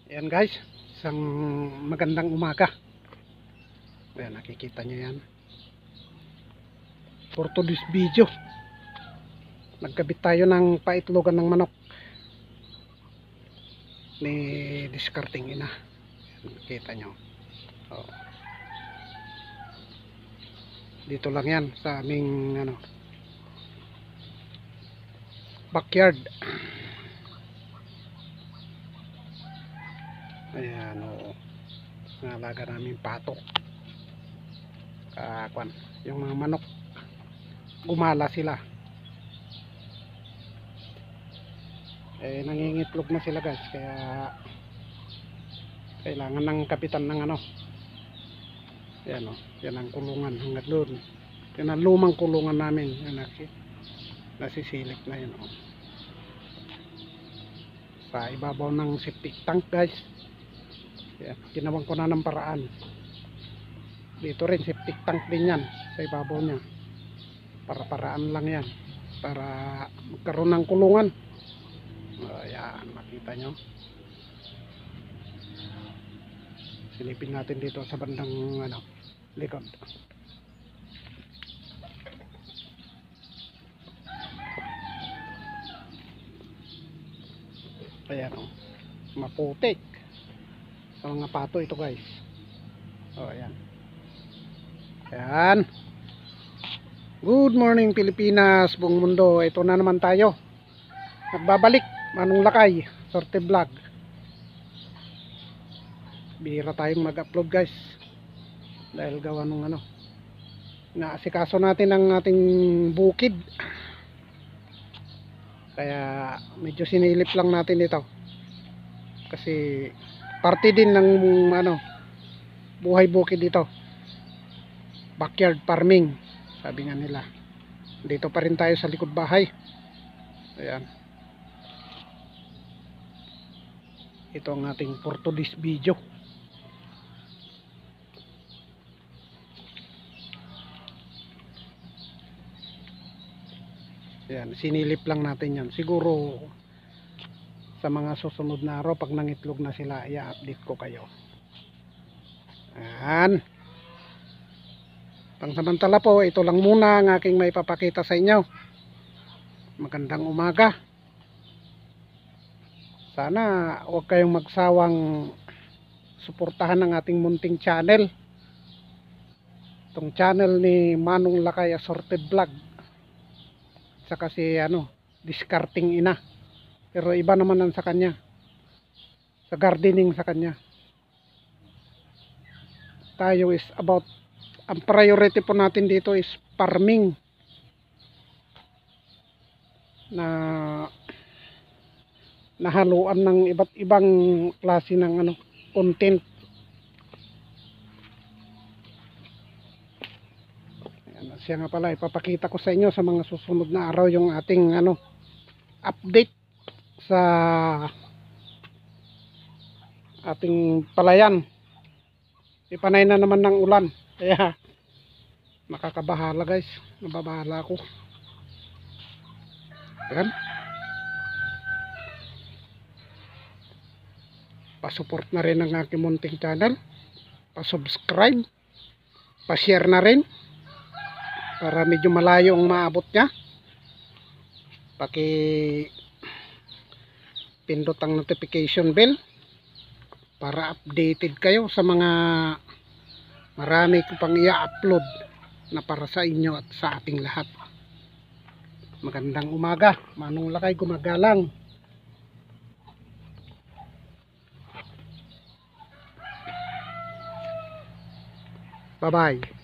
Ayan guys, isang magandang umaga. Ayan, nakikita nyo yan. For today's video, nagkabit tayo ng paitlogan ng manok ni discarding ina. Nakita nyo. Oh. Dito lang yan sa aming backyard. Ayan, oo. Nalaga namin pato. Kakwan, yung mga manok gumala sila. Nangingitlog na sila guys, kaya kailangan ng kapitan ng yan o, yan ang kulungan hanggang doon. Yan ang lumang kulungan namin. Yan, nasisilip na yun o. Sa ibabaw ng septic tank guys. Yan, ginawan ko na ng paraan. Dito rin septic tank din yan sa ibabaw nya. Para-paraan lang yan, para magkaroon ng kulungan. Ayan, makita nyo. Silipin natin dito sa bandang likod. Ayan o, maputik sa mga pato ito guys. Ayan. Ayan. Good morning Pilipinas, buong mundo. Ito na naman tayo. Nagbabalik, Manong Lakay, Sorte Vlog. Bihira tayong mag-upload guys. Dahil gawa nung naasikaso natin ang ating bukid. Kaya medyo sinilip lang natin ito. Kasi parte din ng buhay bukid dito. Backyard farming, sabi nga nila. Dito pa rin tayo sa likod bahay. Ayan. Ito ang ating for today's video. Ayan, sinilip lang natin yan. Siguro sa mga susunod na araw, pag nangitlog na sila, i-update ko kayo. Ayan. Pangsamantala po, ito lang muna ang aking may papakita sa inyo. Magandang umaga. Sana huwag kayong magsawang suportahan ang ating munting channel. Itong channel ni Manong Lakay Assorted Vlog. Saka si discarding ina. Pero iba naman ang sa kanya. Sa gardening sa kanya. Tayo is about, ang priority po natin dito is farming. Na nahaluan ng iba't ibang klase ng content. Ayan, siya nga pala, ipapakita ko sa inyo sa mga susunod na araw yung ating update sa ating palayan. Ipanay na naman ng ulan, kaya nakakabahala guys, nababahala ako. Ayan. Pa-support na rin ang aking munting channel, pa-subscribe, pa-share na rin para medyo malayo ang maabot nya. Pindot ang notification bell para updated kayo sa mga marami ko pang i-upload na para sa inyo at sa ating lahat. Magandang umaga, Manong Lakay gumagalang. Bye bye.